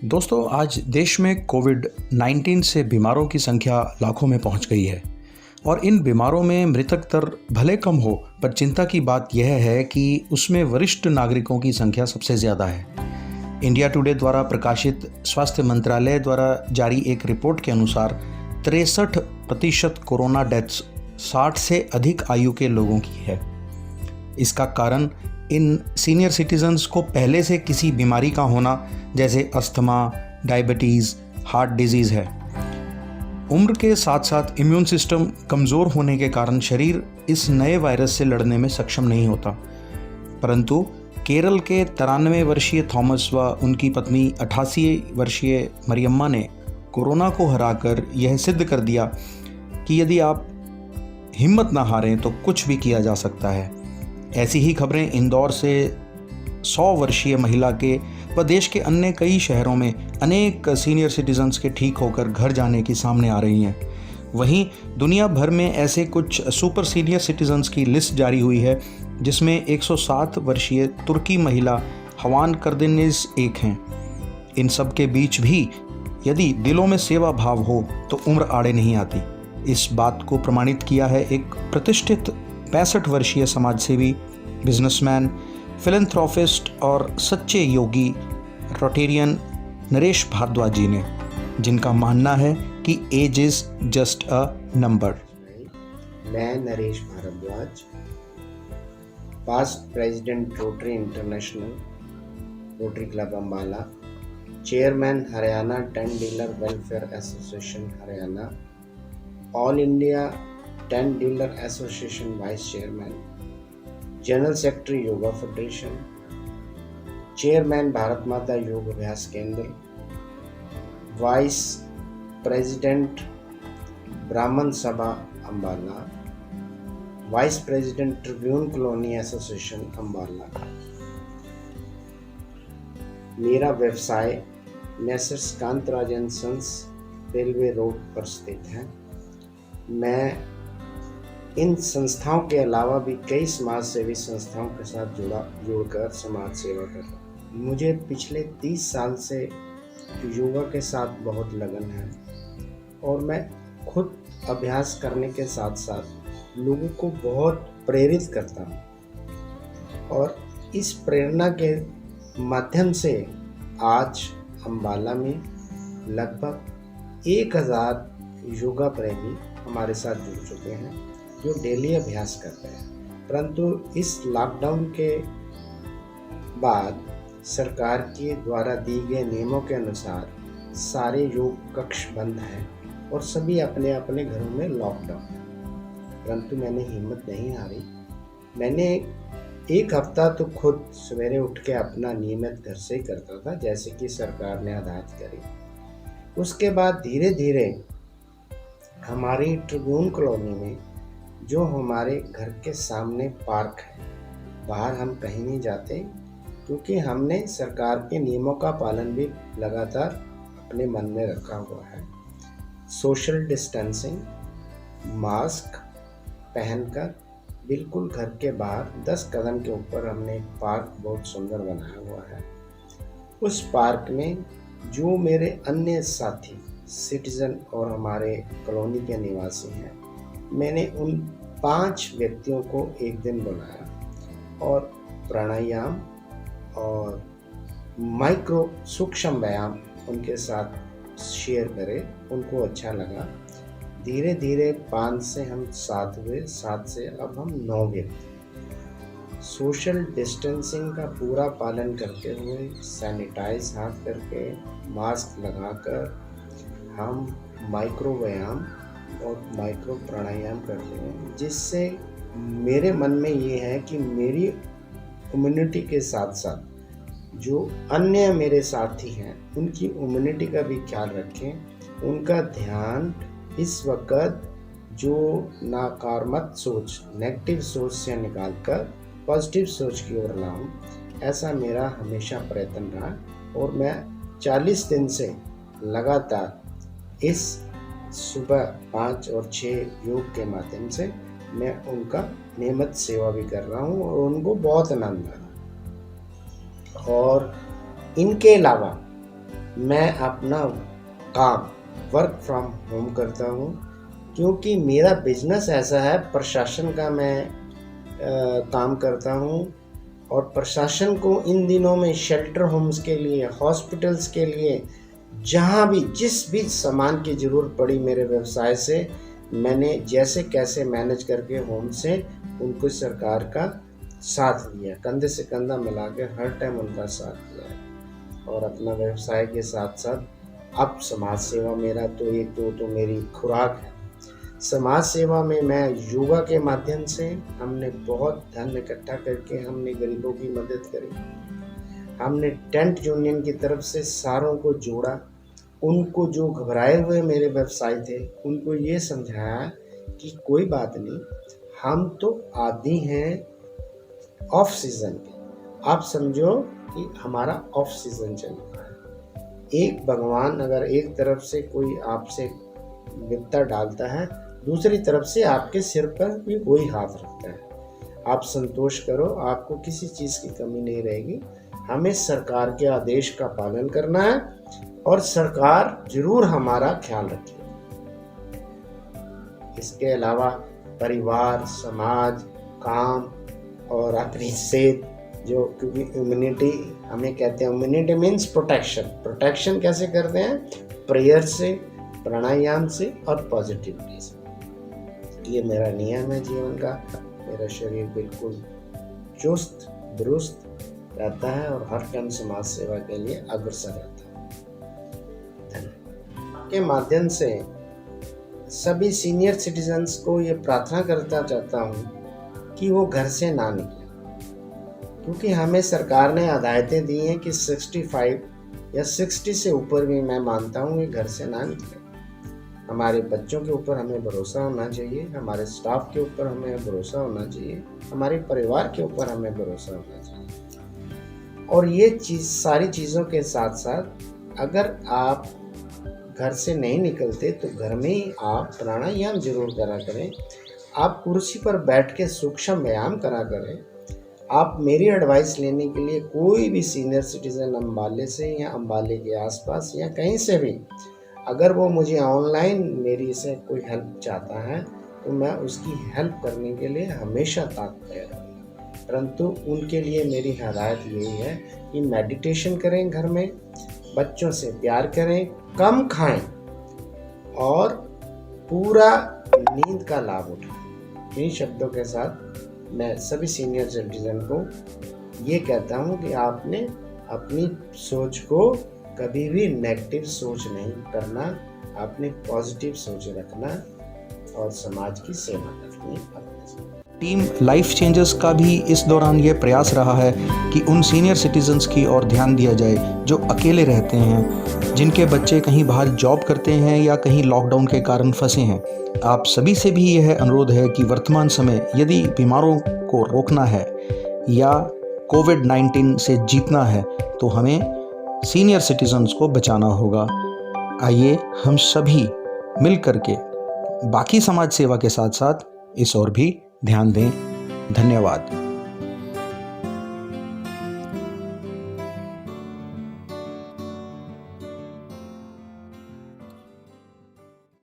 दोस्तों, आज देश में कोविड-19 से बीमारों की संख्या लाखों में पहुंच गई है और इन बीमारों में मृतक दर भले कम हो, पर चिंता की बात यह है कि उसमें वरिष्ठ नागरिकों की संख्या सबसे ज़्यादा है। इंडिया टुडे द्वारा प्रकाशित स्वास्थ्य मंत्रालय द्वारा जारी एक रिपोर्ट के अनुसार 63% कोरोना डेथ्स 60 से अधिक आयु के लोगों की है। इसका कारण इन सीनियर सिटीजन्स को पहले से किसी बीमारी का होना, जैसे अस्थमा, डायबिटीज़, हार्ट डिजीज़ है। उम्र के साथ साथ इम्यून सिस्टम कमज़ोर होने के कारण शरीर इस नए वायरस से लड़ने में सक्षम नहीं होता। परंतु केरल के 93 वर्षीय थॉमस व उनकी पत्नी 88 वर्षीय मरियम्मा ने कोरोना को हराकर यह सिद्ध कर दिया कि यदि आप हिम्मत ना हारें तो कुछ भी किया जा सकता है। ऐसी ही खबरें इंदौर से 100 वर्षीय महिला के व देश के अन्य कई शहरों में अनेक सीनियर सिटीजन्स के ठीक होकर घर जाने की सामने आ रही हैं। वहीं दुनिया भर में ऐसे कुछ सुपर सीनियर सिटीजन्स की लिस्ट जारी हुई है, जिसमें 107 वर्षीय तुर्की महिला हवान करदेनिज एक हैं। इन सब के बीच भी यदि दिलों में सेवा भाव हो तो उम्र आड़े नहीं आती। इस बात को प्रमाणित किया है एक प्रतिष्ठित 65 वर्षीय समाजसेवी, बिजनेसमैन, फिलैंथ्रोपिस्ट और सच्चे योगी रोटेरियन नरेश भारद्वाज जी ने, जिनका मानना है कि age is just a number. मैं Naresh Bhardwaj, past president Rotary International, Rotary club Ambala, chairman Haryana 10 dealer welfare association Haryana, all India 10 dealer association vice chairman, general secretary yoga federation, chairman Bharat Mata Yog Abhyas Kendra, vice president Brahmin Sabha Ambala, vice president Tribune colony association Ambala. मेरा व्यवसाय messrs Kantraj and sons railway road पर स्थित है। मैं इन संस्थाओं के अलावा भी कई समाज सेवी संस्थाओं के साथ जुड़कर समाज सेवा कर रहा हूँ। मुझे पिछले 30 साल से योगा के साथ बहुत लगन है और मैं खुद अभ्यास करने के साथ साथ लोगों को बहुत प्रेरित करता हूँ और इस प्रेरणा के माध्यम से आज अम्बाला में लगभग 1000 योगा प्रेमी हमारे साथ जुड़ चुके हैं जो डेली अभ्यास करते हैं। परंतु इस लॉकडाउन के बाद सरकार के द्वारा दी गए नियमों के अनुसार सारे योग कक्ष बंद हैं और सभी अपने अपने घरों में लॉकडाउन है। परंतु मैंने हिम्मत नहीं हारी। मैंने एक हफ्ता तो खुद सवेरे उठ के अपना नियमित घर से ही करता था, जैसे कि सरकार ने हिदायत करी। उसके बाद धीरे धीरे हमारी ट्रिब्यून कॉलोनी में, जो हमारे घर के सामने पार्क है, बाहर हम कहीं नहीं जाते क्योंकि हमने सरकार के नियमों का पालन भी लगातार अपने मन में रखा हुआ है। सोशल डिस्टेंसिंग, मास्क पहनकर बिल्कुल घर के बाहर 10 कदम के ऊपर हमने एक पार्क बहुत सुंदर बनाया हुआ है। उस पार्क में जो मेरे अन्य साथी सिटीजन और हमारे कॉलोनी के निवासी हैं, मैंने उन 5 व्यक्तियों को एक दिन बुलाया और प्राणायाम और माइक्रो सूक्ष्म व्यायाम उनके साथ शेयर करे। उनको अच्छा लगा। धीरे धीरे 5 से हम 7 हुए, 7 से अब हम 9 व्यक्ति। सोशल डिस्टेंसिंग का पूरा पालन करते हुए, सैनिटाइज हाथ करके, मास्क लगाकर हम माइक्रो व्यायाम और माइक्रो प्राणायाम करते हैं, जिससे मेरे मन में ये है कि मेरी इम्यूनिटी के साथ साथ जो अन्य मेरे साथी हैं उनकी इम्यूनिटी का भी ख्याल रखें। उनका ध्यान इस वक्त जो नकारात्मक सोच, नेगेटिव सोच से निकालकर पॉजिटिव सोच की ओर लाऊं, ऐसा मेरा हमेशा प्रयत्न रहा और मैं 40 दिन से लगातार इस सुबह 5 और 6 योग के माध्यम से मैं उनका नियमित सेवा भी कर रहा हूँ और उनको बहुत आनंद आ रहा। और इनके अलावा मैं अपना काम वर्क फ्रॉम होम करता हूँ, क्योंकि मेरा बिजनेस ऐसा है, प्रशासन का मैं काम करता हूँ। और प्रशासन को इन दिनों में शेल्टर होम्स के लिए, हॉस्पिटल्स के लिए, जहाँ भी जिस भी सामान की ज़रूरत पड़ी मेरे व्यवसाय से, मैंने जैसे कैसे मैनेज करके होम से उनको सरकार का साथ दिया, कंधे से कंधा मिला के हर टाइम उनका साथ दिया है। और अपना व्यवसाय के साथ साथ अब समाज सेवा मेरा तो मेरी खुराक है। समाज सेवा में मैं योगा के माध्यम से हमने बहुत धन इकट्ठा करके हमने गरीबों की मदद करी। हमने टेंट यूनियन की तरफ से सारों को जोड़ा, उनको जो घबराए हुए मेरे व्यवसाय थे उनको ये समझाया कि कोई बात नहीं, हम तो आदी हैं ऑफ सीज़न के। आप समझो कि हमारा ऑफ सीज़न चल रहा है। एक भगवान अगर एक तरफ से कोई आपसे विपदा डालता है, दूसरी तरफ से आपके सिर पर भी वही हाथ रखता है। आप संतोष करो, आपको किसी चीज़ की कमी नहीं रहेगी। हमें सरकार के आदेश का पालन करना है और सरकार जरूर हमारा ख्याल रखेगी। इसके अलावा परिवार, समाज, काम और अपनी सेहत, जो क्योंकि इम्यूनिटी हमें कहते हैं, इम्यूनिटी मीन्स प्रोटेक्शन। प्रोटेक्शन कैसे करते हैं? प्रेयर से, प्राणायाम से और पॉजिटिविटी से। ये मेरा नियम है जीवन का। मेरा शरीर बिल्कुल चुस्त दुरुस्त रहता है और हर टाइम समाज सेवा के लिए अग्रसर रहता है। धन्यवाद। के माध्यम से सभी सीनियर सिटीजन्स को ये प्रार्थना करता चाहता हूँ कि वो घर से ना निकले, क्योंकि हमें सरकार ने हदायतें दी हैं कि 65 या 60 से ऊपर भी मैं मानता हूँ कि घर से ना निकले। हमारे बच्चों के ऊपर हमें भरोसा होना चाहिए, हमारे स्टाफ के ऊपर हमें भरोसा होना चाहिए, हमारे परिवार के ऊपर हमें भरोसा होना चाहिए। और ये सारी चीज़ों के साथ साथ अगर आप घर से नहीं निकलते तो घर में ही आप प्राणायाम जरूर करा करें। आप कुर्सी पर बैठ के सूक्ष्म व्यायाम करा करें। आप मेरी एडवाइस लेने के लिए कोई भी सीनियर सिटीज़न अम्बाले से या अम्बाले के आसपास या कहीं से भी, अगर वो मुझे ऑनलाइन मेरी से कोई हेल्प चाहता है तो मैं उसकी हेल्प करने के लिए हमेशा तैयार रहूँगा। परंतु उनके लिए मेरी हिदायत यही है कि मेडिटेशन करें, घर में बच्चों से प्यार करें, कम खाएं और पूरा नींद का लाभ उठाएं। इन शब्दों के साथ मैं सभी सीनियर सिटीजन को ये कहता हूँ कि आपने अपनी सोच को कभी भी नेगेटिव सोच नहीं करना, आपने पॉजिटिव सोच रखना और समाज की सेवा करनी है। टीम लाइफ चेंजर्स का भी इस दौरान ये प्रयास रहा है कि उन सीनियर सिटीजन्स की ओर ध्यान दिया जाए जो अकेले रहते हैं, जिनके बच्चे कहीं बाहर जॉब करते हैं या कहीं लॉकडाउन के कारण फंसे हैं। आप सभी से भी यह अनुरोध है कि वर्तमान समय यदि बीमारों को रोकना है या कोविड-19 से जीतना है तो हमें सीनियर सिटीजन्स को बचाना होगा। आइए हम सभी मिल करके बाकी समाज सेवा के साथ साथ इस ओर भी ध्यान दें। धन्यवाद।